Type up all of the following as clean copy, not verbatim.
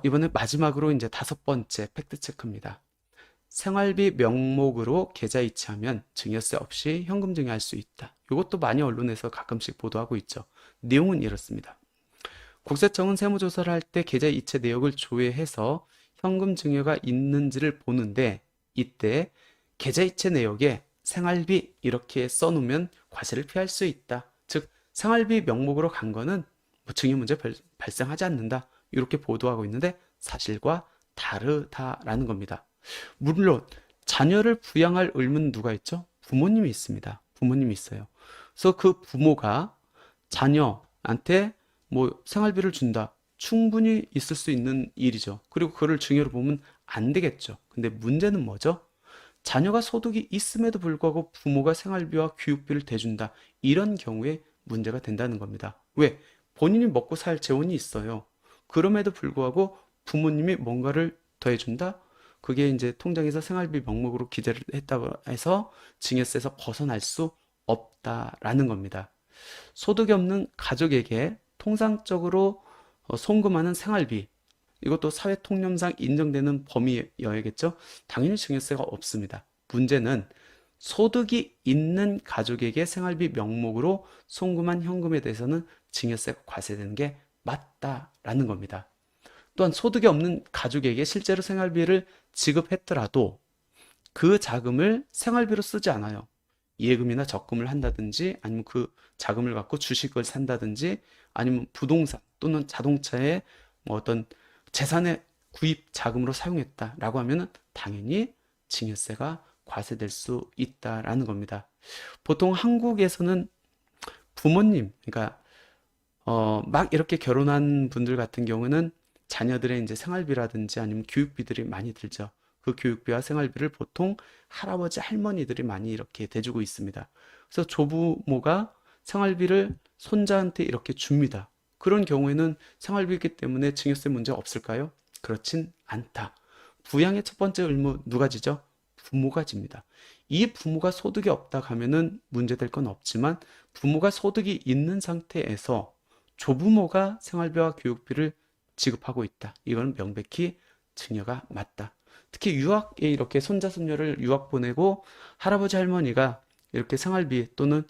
이번에 마지막으로 이제 5번째 팩트 체크입니다. 생활비 명목으로 계좌 이체하면 증여세 없이 현금 증여할 수 있다. 이것도 많이 언론에서 가끔씩 보도하고 있죠. 내용은 이렇습니다. 국세청은 세무조사를 할 때 계좌 이체 내역을 조회해서 현금 증여가 있는지를 보는데, 이때 계좌 이체 내역에 생활비 이렇게 써놓으면 과세를 피할 수 있다. 즉 생활비 명목으로 간 거는 뭐 증여 문제 발생하지 않는다. 이렇게 보도하고 있는데 사실과 다르다라는 겁니다. 물론 자녀를 부양할 의무는 누가 있죠? 부모님이 있습니다. 부모님이 있어요. 그래서 그 부모가 자녀한테 뭐 생활비를 준다. 충분히 있을 수 있는 일이죠. 그리고 그걸 증여로 보면 안 되겠죠. 근데 문제는 뭐죠? 자녀가 소득이 있음에도 불구하고 부모가 생활비와 교육비를 대준다. 이런 경우에 문제가 된다는 겁니다. 왜? 본인이 먹고 살 재원이 있어요. 그럼에도 불구하고 부모님이 뭔가를 더해준다? 그게 이제 통장에서 생활비 명목으로 기재를 했다고 해서 증여세에서 벗어날 수 없다라는 겁니다. 소득이 없는 가족에게 통상적으로 송금하는 생활비, 이것도 사회 통념상 인정되는 범위여야겠죠? 당연히 증여세가 없습니다. 문제는 소득이 있는 가족에게 생활비 명목으로 송금한 현금에 대해서는 증여세가 과세되는 게 맞다라는 겁니다. 또한 소득이 없는 가족에게 실제로 생활비를 지급했더라도 그 자금을 생활비로 쓰지 않아요. 예금이나 적금을 한다든지 아니면 그 자금을 갖고 주식을 산다든지 아니면 부동산 또는 자동차의 뭐 어떤 재산의 구입 자금으로 사용했다라고 하면은 당연히 증여세가 과세될 수 있다라는 겁니다. 보통 한국에서는 부모님, 그러니까 막 이렇게 결혼한 분들 같은 경우는 자녀들의 이제 생활비라든지 아니면 교육비들이 많이 들죠. 그 교육비와 생활비를 보통 할아버지, 할머니들이 많이 이렇게 대주고 있습니다. 그래서 조부모가 생활비를 손자한테 이렇게 줍니다. 그런 경우에는 생활비이기 때문에 증여세 문제 없을까요? 그렇진 않다. 부양의 첫 번째 의무 누가 지죠? 부모가 집니다. 이 부모가 소득이 없다 하면은 문제될 건 없지만 부모가 소득이 있는 상태에서 조부모가 생활비와 교육비를 지급하고 있다. 이건 명백히 증여가 맞다. 특히 유학에 이렇게 손자, 손녀를 유학 보내고 할아버지, 할머니가 이렇게 생활비 또는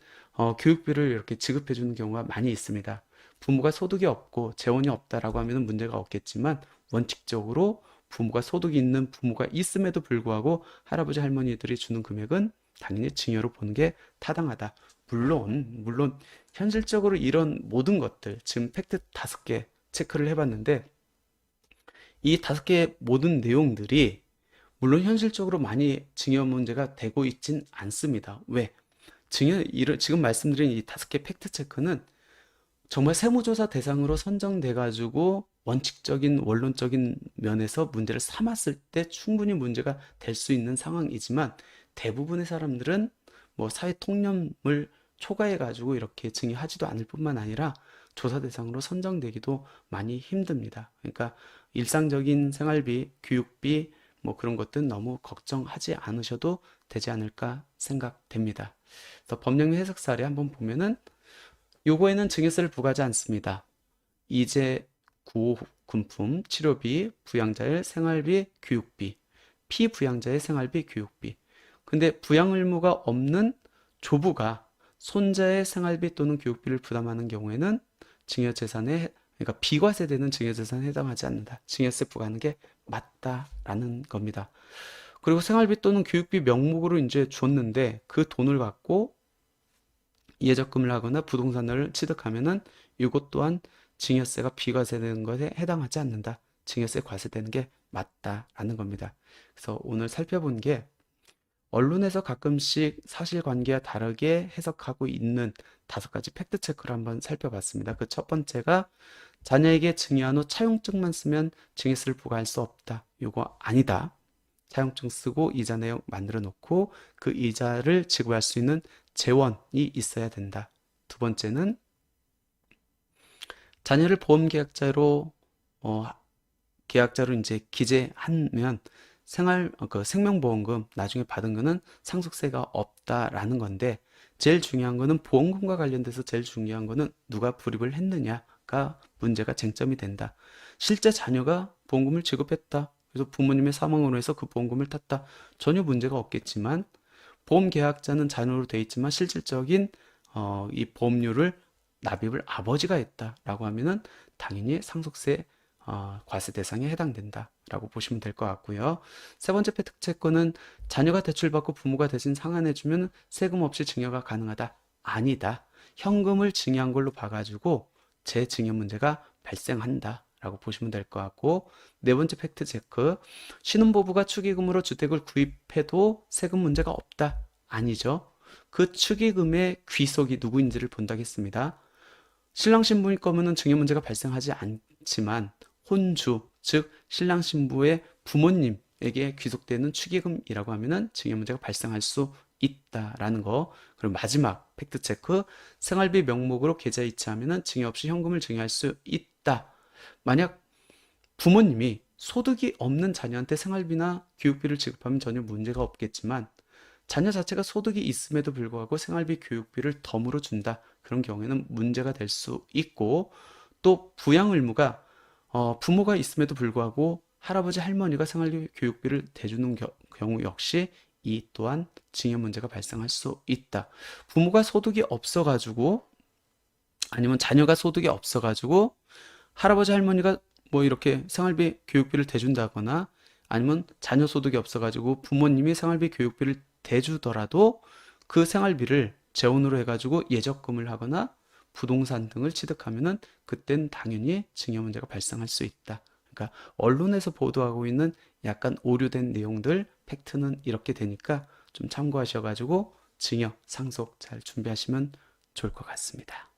교육비를 이렇게 지급해 주는 경우가 많이 있습니다. 부모가 소득이 없고 재원이 없다라고 하면 문제가 없겠지만 원칙적으로 부모가 소득이 있는 부모가 있음에도 불구하고 할아버지, 할머니들이 주는 금액은 당연히 증여로 보는 게 타당하다. 물론 현실적으로 이런 모든 것들, 지금 팩트 5개 체크를 해봤는데 이 5개의 모든 내용들이 물론 현실적으로 많이 증여 문제가 되고 있진 않습니다. 왜? 지금 말씀드린 이 5개 팩트 체크는 정말 세무조사 대상으로 선정돼 가지고 원칙적인 원론적인 면에서 문제를 삼았을 때 충분히 문제가 될 수 있는 상황이지만 대부분의 사람들은 뭐 사회 통념을 초과해 가지고 이렇게 증여하지도 않을 뿐만 아니라 조사 대상으로 선정되기도 많이 힘듭니다. 그러니까 일상적인 생활비, 교육비 뭐 그런 것들은 너무 걱정하지 않으셔도 되지 않을까 생각됩니다. 그래서 법령 해석 사례 한번 보면은 요거에는 증여세를 부과하지 않습니다. 이재, 구호금품, 치료비, 부양자의 생활비, 교육비, 피부양자의 생활비, 교육비. 근데 부양 의무가 없는 조부가 손자의 생활비 또는 교육비를 부담하는 경우에는 증여재산에, 그러니까 비과세되는 증여재산에 해당하지 않는다. 증여세 부과하는 게 맞다라는 겁니다. 그리고 생활비 또는 교육비 명목으로 이제 줬는데 그 돈을 갖고 예적금을 하거나 부동산을 취득하면은 이것 또한 증여세가 비과세되는 것에 해당하지 않는다. 증여세 과세되는 게 맞다라는 겁니다. 그래서 오늘 살펴본 게 언론에서 가끔씩 사실관계와 다르게 해석하고 있는 5가지 팩트 체크를 한번 살펴봤습니다. 그 첫 번째가 자녀에게 증여한 후 차용증만 쓰면 증여세를 부과할 수 없다. 이거 아니다. 차용증 쓰고 이자 내역 만들어 놓고 그 이자를 지급할 수 있는 재원이 있어야 된다. 두 번째는 자녀를 보험계약자로 계약자로 이제 기재하면 생명보험금 나중에 받은 거는 상속세가 없다라는 건데 제일 중요한 거는 보험금과 관련돼서 제일 중요한 거는 누가 불입을 했느냐가 문제가 쟁점이 된다. 실제 자녀가 보험금을 지급했다. 그래서 부모님의 사망으로 해서 그 보험금을 탔다. 전혀 문제가 없겠지만 보험 계약자는 자녀로 돼 있지만 실질적인 이 보험료를 납입을 아버지가 했다라고 하면은 당연히 상속세 과세 대상에 해당된다라고 보시면 될 것 같고요. 세 번째 팩트체크는 자녀가 대출받고 부모가 대신 상환해주면 세금 없이 증여가 가능하다. 아니다. 현금을 증여한 걸로 봐가지고 재증여 문제가 발생한다. 라고 보시면 될 것 같고, 네 번째 팩트 체크. 신혼부부가 축의금으로 주택을 구입해도 세금 문제가 없다. 아니죠. 그 축의금의 귀속이 누구인지를 본다겠습니다. 신랑 신부일 거면은 증여 문제가 발생하지 않지만 혼주, 즉 신랑 신부의 부모님에게 귀속되는 축의금이라고 하면은 증여 문제가 발생할 수 있다라는 거. 그리고 마지막 팩트 체크. 생활비 명목으로 계좌 이체하면은 증여 없이 현금을 증여할 수 있다. 만약 부모님이 소득이 없는 자녀한테 생활비나 교육비를 지급하면 전혀 문제가 없겠지만 자녀 자체가 소득이 있음에도 불구하고 생활비, 교육비를 덤으로 준다. 그런 경우에는 문제가 될 수 있고, 또 부양 의무가 부모가 있음에도 불구하고 할아버지, 할머니가 생활비, 교육비를 대주는 경우 역시 이 또한 증여 문제가 발생할 수 있다. 부모가 소득이 없어가지고 아니면 자녀가 소득이 없어가지고 할아버지 할머니가 뭐 이렇게 생활비 교육비를 대준다거나 아니면 자녀 소득이 없어가지고 부모님이 생활비 교육비를 대주더라도 그 생활비를 재원으로 해가지고 예적금을 하거나 부동산 등을 취득하면은 그땐 당연히 증여 문제가 발생할 수 있다. 그러니까 언론에서 보도하고 있는 약간 오류된 내용들 팩트는 이렇게 되니까 좀 참고하셔가지고 증여 상속 잘 준비하시면 좋을 것 같습니다.